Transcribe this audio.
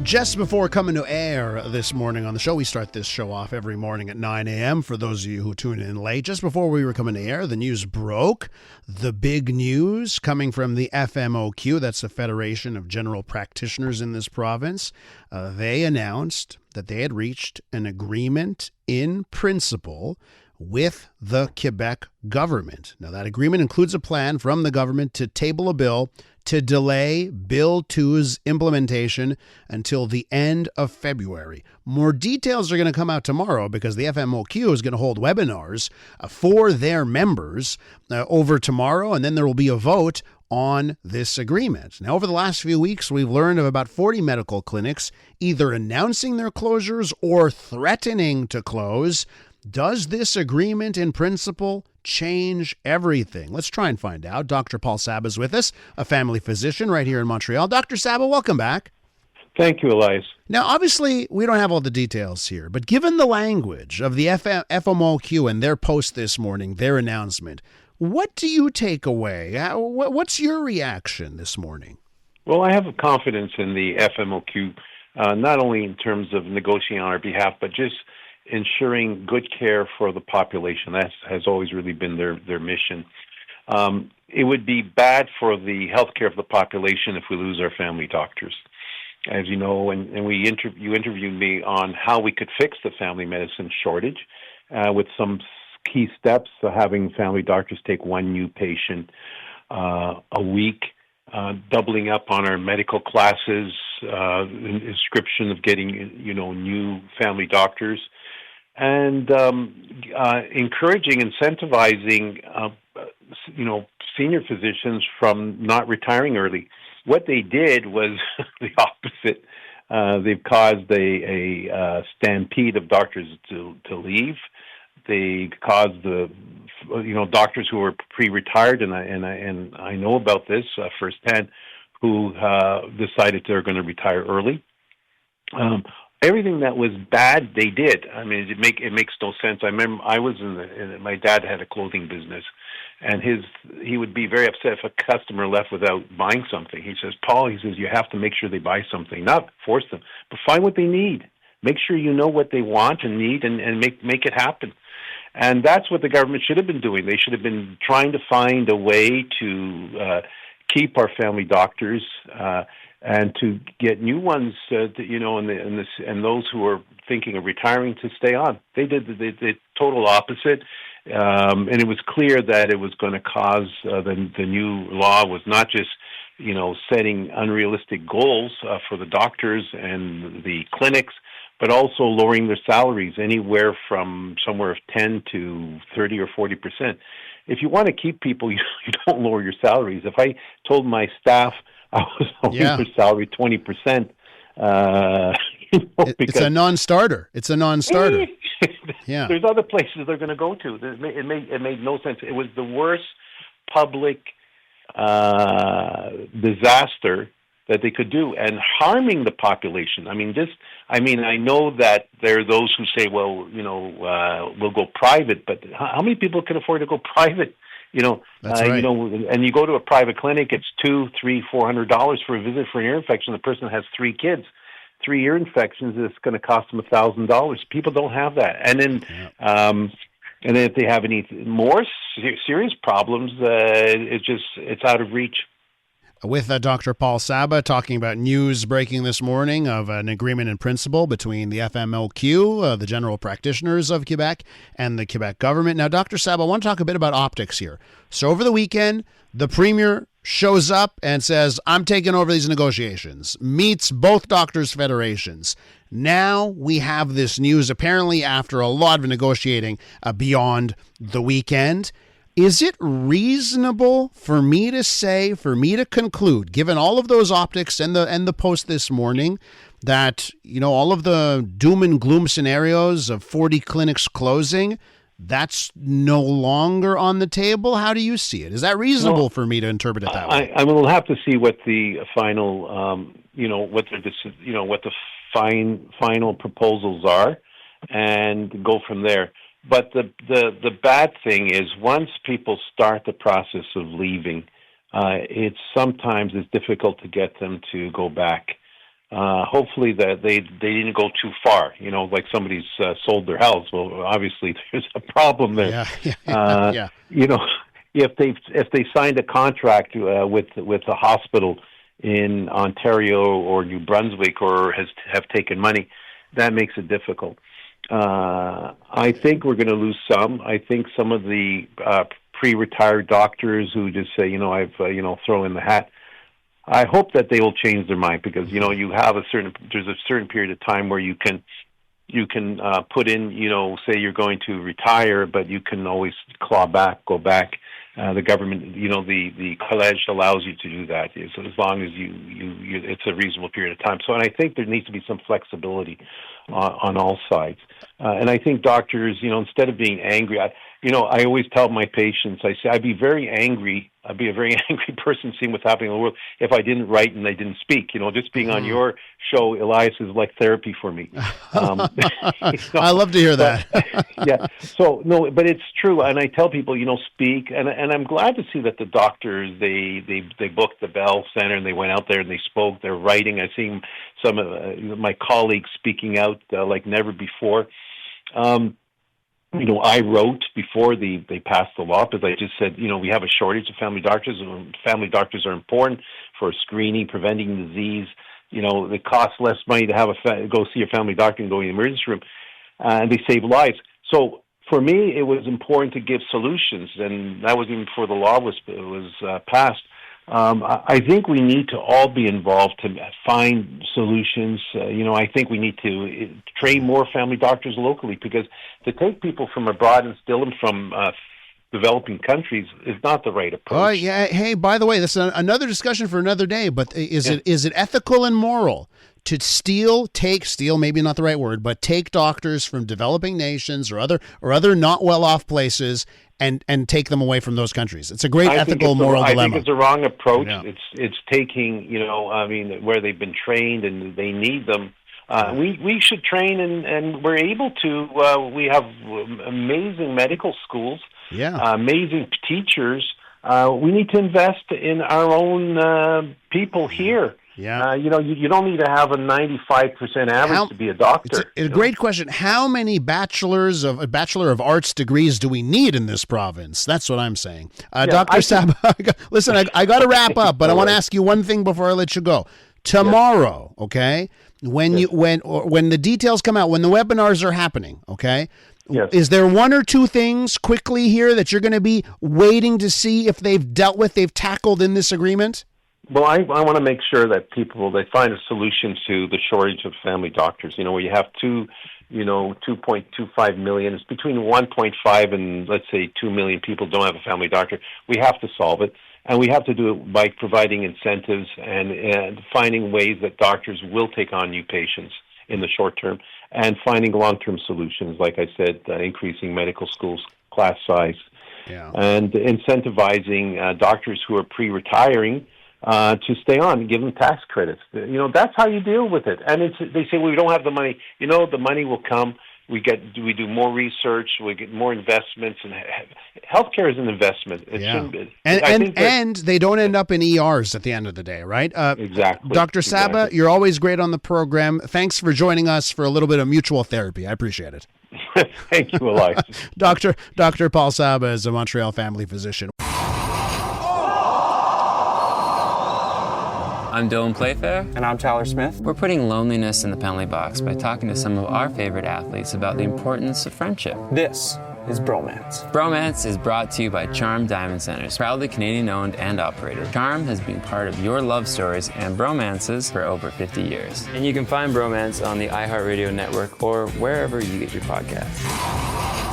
Just before coming to air this morning on the show, we start this show off every morning at 9 a.m. For those of you who tune in late, just before we were coming to air, the news broke. The big news coming from the FMOQ, that's the Federation of General Practitioners in this province. They announced that they had reached an agreement in principle with the Quebec government. Now, that agreement includes a plan from the government to table a bill to delay Bill 2's implementation until the end of February. More details are going to come out tomorrow because the FMOQ is going to hold webinars for their members over tomorrow, and then there will be a vote on this agreement. Now, over the last few weeks, we've learned of about 40 medical clinics either announcing their closures or threatening to close. Does this agreement in principle change everything? Let's try and find out. Dr. Paul Saba is with us, a family physician right here in Montreal. Dr. Saba, welcome back. Thank you, Elias. Now, obviously, we don't have all the details here, but given the language of the FMOQ and their post this morning, their announcement, what do you take away? What's your reaction this morning? Well, I have confidence in the FMOQ, not only in terms of negotiating on our behalf, but just ensuring good care for the population. That has always really been their mission. It would be bad for the healthcare of the population if we lose our family doctors. As you know, and you interviewed me on how we could fix the family medicine shortage with some key steps, having family doctors take one new patient a week, doubling up on our medical classes, inscription of getting new family doctors, and encouraging, incentivizing, senior physicians from not retiring early. What they did was the opposite. They've caused a stampede of doctors to leave. They caused doctors who were pre-retired, and I know about this firsthand, who decided they're going to retire early. Everything that was bad, they did. I mean, it makes no sense. I remember I was my dad had a clothing business, and he would be very upset if a customer left without buying something. He says, Paul, you have to make sure they buy something, not force them, but find what they need. Make sure you know what they want and need, and make it happen. And that's what the government should have been doing. They should have been trying to find a way to keep our family doctors and to get new ones, and those who are thinking of retiring to stay on. They did the total opposite, and it was clear that it was going to cause the new law was not just setting unrealistic goals for the doctors and the clinics, but also lowering their salaries anywhere from somewhere of 10 to 30 or 40%. If you want to keep people, you don't lower your salaries. If I told my staff I was lowering their salary 20%, it's a non-starter. It's a non-starter. Yeah. There's other places they're going to go to. It made no sense. It was the worst public disaster that they could do, and harming the population. I know that there are those who say, well, we'll go private, but how many people can afford to go private? That's right. And you go to a private clinic, it's $200, $300, $400 for a visit for an ear infection. The person has 3 kids, 3 ear infections. It's going to cost them $1,000. People don't have that, and then. And then if they have any more serious problems, it's out of reach. With Dr. Paul Saba talking about news breaking this morning of an agreement in principle between the FMOQ, the General Practitioners of Quebec, and the Quebec government. Now, Dr. Saba, I want to talk a bit about optics here. So over the weekend, the Premier shows up and says, I'm taking over these negotiations, meets both doctors' federations. Now we have this news, apparently after a lot of negotiating beyond the weekend. Is it reasonable for me to conclude, given all of those optics and the post this morning, that all of the doom and gloom scenarios of 40 clinics closing, that's no longer on the table? How do you see it? Is that reasonable for me to interpret it that way? I will have to see what the final, what the final proposals are, and go from there. But the bad thing is, once people start the process of leaving, it's sometimes difficult to get them to go back. hopefully that they didn't go too far. Like somebody's sold their house. Well, obviously there's a problem there. Yeah. If they signed a contract with a hospital in Ontario or New Brunswick or have taken money, that makes it difficult. I think we're going to lose some. I think some of the pre-retired doctors who just say, I've throw in the hat. I hope that they will change their mind, because there's a certain period of time where you can put in, say you're going to retire, but you can always go back. The government, the college allows you to do that, so as long as you it's a reasonable period of time. So, and I think there needs to be some flexibility on all sides. And I think doctors, instead of being angry, I always tell my patients, I say, I'd be a very angry person seeing what's happening in the world if I didn't write and I didn't speak. Just being on your show, Elias, is like therapy for me. I love to hear that. Yeah. So, no, but it's true. And I tell people, speak. And I'm glad to see that the doctors, they booked the Bell Center and they went out there and they spoke. They're writing. I've seen some of my colleagues speaking out like never before. I wrote before they passed the law, because I just said, we have a shortage of family doctors, and family doctors are important for screening, preventing disease. It costs less money to have go see your family doctor and go in the emergency room, and they save lives. So for me, it was important to give solutions, and that was even before the law was passed. I think we need to all be involved to find solutions. I think we need to train more family doctors locally, because to take people from abroad and steal them from developing countries is not the right approach. Oh, yeah. Hey, by the way, this is another discussion for another day, but is it ethical and moral to steal, maybe not the right word, but take doctors from developing nations or other not well-off places and take them away from those countries? It's a great ethical, moral dilemma. I think it's a wrong approach. Yeah. It's taking, where they've been trained and they need them. We should train, and we're able to. We have amazing medical schools, amazing teachers. We need to invest in our own people here. Yeah. You don't need to have a 95% average to be a doctor. It's a great question. How many Bachelor of Arts degrees do we need in this province? That's what I'm saying. Dr. Saba, listen, I got to wrap up, but I want to ask you one thing before I let you go. Tomorrow, okay, when the details come out, when the webinars are happening, okay, is there one or two things quickly here that you're going to be waiting to see if they've tackled in this agreement? Well, I want to make sure that they find a solution to the shortage of family doctors. Where you have 2.25 million. It's between 1.5 and, let's say, 2 million people don't have a family doctor. We have to solve it, and we have to do it by providing incentives and finding ways that doctors will take on new patients in the short term, and finding long-term solutions, like I said, increasing medical schools class size, and incentivizing doctors who are pre-retiring to stay on and give them tax credits. That's how you deal with it. And they say, well, we don't have the money. The money will come. We do more research. We get more investments, and healthcare is an investment. It shouldn't be. And they don't end up in ERs at the end of the day, right? Exactly. Dr. Saba, you're always great on the program. Thanks for joining us for a little bit of mutual therapy. I appreciate it. Thank you, Elias. Dr. Paul Saba is a Montreal family physician. I'm Dylan Playfair. And I'm Tyler Smith. We're putting loneliness in the penalty box by talking to some of our favorite athletes about the importance of friendship. This is Bromance. Bromance is brought to you by Charm Diamond Centers, proudly Canadian-owned and operated. Charm has been part of your love stories and bromances for over 50 years. And you can find Bromance on the iHeartRadio network or wherever you get your podcasts.